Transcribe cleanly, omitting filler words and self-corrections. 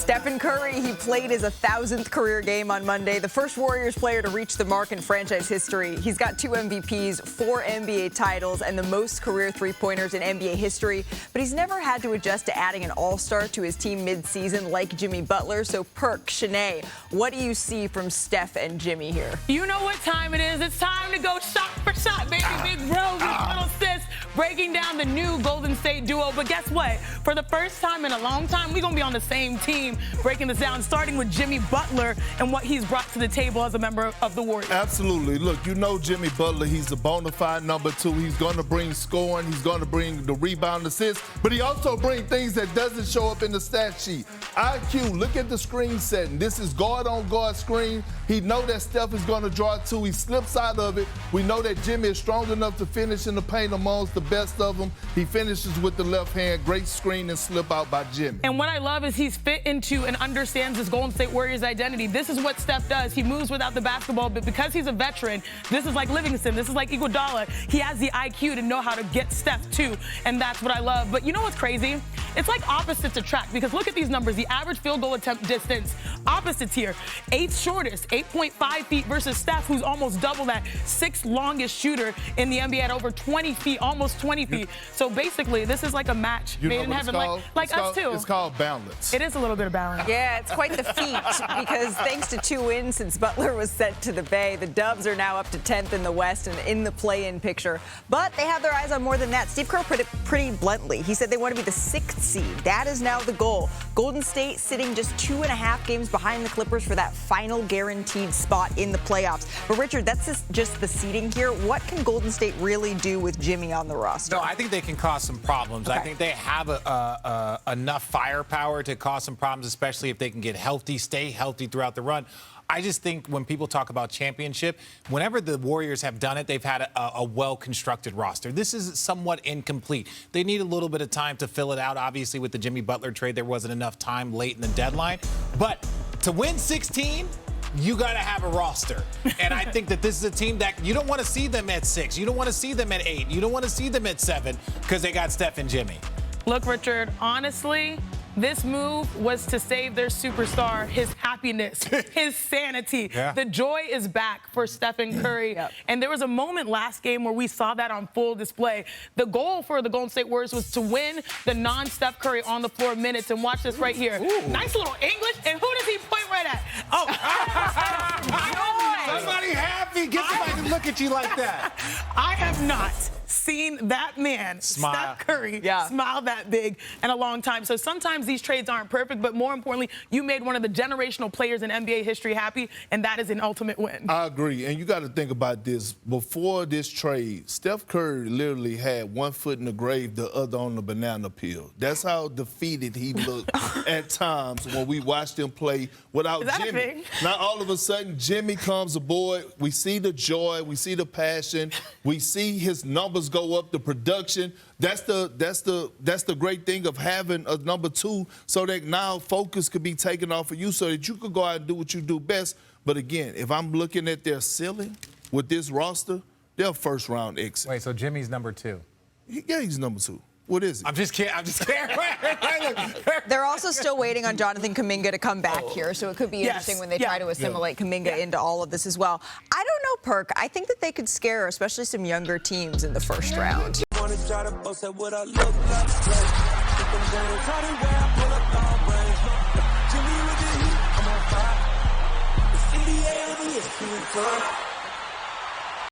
Steph Curry, he played his 1,000th career game on Monday, the first Warriors player to reach the mark in franchise history. He's got 2 MVPs, 4 NBA titles, and the most career three-pointers in NBA history. But he's never had to adjust to adding an all-star to his team mid-season like Jimmy Butler. So, Perk, Shanae, what do you see from Steph and Jimmy here? You know what time it is. It's time to go shot for shot, baby. Big bro, little sis, breaking down the new Golden State duo. But guess what? For the first time in a long time, we're going to be on the same team, breaking this down, starting with Jimmy Butler and what he's brought to the table as a member of the Warriors. Absolutely. Look, you know Jimmy Butler, he's a bona fide number 2. He's going to bring scoring. He's going to bring the rebound assist. But he also brings things that doesn't show up in the stat sheet. IQ, look at the screen setting. This is guard-on-guard screen. He know that Steph is going to draw it too. He slips out of it. We know that Jimmy is strong enough to finish in the paint amongst the best of them. He finishes with the left hand. Great screen and slip out by Jimmy. And what I love is he's fit into and understands this Golden State Warriors identity. This is what Steph does. He moves without the basketball, but because he's a veteran, this is like Livingston. This is like Iguodala. He has the IQ to know how to get Steph too, and that's what I love. But you know what's crazy? It's like opposites attract, because look at these numbers. The average field goal attempt distance, opposites here. 8th shortest, 8.5 feet versus Steph, who's almost double that. 6th longest shooter in the NBA at over 20 feet, almost 20 feet. So basically, this is like a match made in heaven, like us too. It's called balance. It is a little bit of balance. Yeah, it's quite the feat, because thanks to 2 wins since Butler was sent to the Bay, the Dubs are now up to 10th in the West and in the play-in picture. But they have their eyes on more than that. Steve Kerr put it pretty bluntly. He said they want to be the 6th seed. That is now the goal. Golden State sitting just 2.5 games behind the Clippers for that final guaranteed spot in the playoffs. But Richard, that's just the seeding here. What can Golden State really do with Jimmy on the roster? No, I think they can cause some problems. Okay. I think they have enough firepower to cause some problems, especially if they can get healthy, stay healthy throughout the run. I just think when people talk about championship, whenever the Warriors have done it, they've had a well-constructed roster. This is somewhat incomplete. They need a little bit of time to fill it out. Obviously, with the Jimmy Butler trade, there wasn't enough time late in the deadline. But to win 16, you got to have a roster. And I think that this is a team that you don't want to see them at 6. You don't want to see them at 8. You don't want to see them at 7 because they got Steph and Jimmy. Look, Richard, honestly, this move was to save their superstar, his happiness, his sanity. Yeah. The joy is back for Steph Curry. Yep. And there was a moment last game where we saw that on full display. The goal for the Golden State Warriors was to win the non-Steph Curry on the floor minutes. And watch this right here. Ooh. Nice little English. And who does he point right at? Oh, Somebody happy. Get somebody to look at you like that. I have not seen that man, Smile. Steph Curry, Yeah. smile that big in a long time. So sometimes these trades aren't perfect, but more importantly, you made one of the generational players in NBA history happy, and that is an ultimate win. I agree. And you got to think about this. Before this trade, Steph Curry literally had one foot in the grave, the other on the banana peel. That's how defeated he looked at times when we watched him play without Is that a Jimmy. thing? Now, all of a sudden, Jimmy comes aboard. We see the joy. We see the passion. We see his numbers go up, the production. That's the great thing of having a number 2, so that now focus could be taken off of you so that you could go out and do what you do best. But again, if I'm looking at their ceiling with this roster, they're a first-round exit. Wait, so Jimmy's number 2? Yeah, he's number 2. What is it? I'm just kidding. They're also still waiting on Jonathan Kuminga to come back here, so it could be interesting when they try to assimilate Kuminga into all of this as well. I don't know, Perk. I think that they could scare especially some younger teams in the first round. Jimmy with the heat, I'm on fire. It's NBA,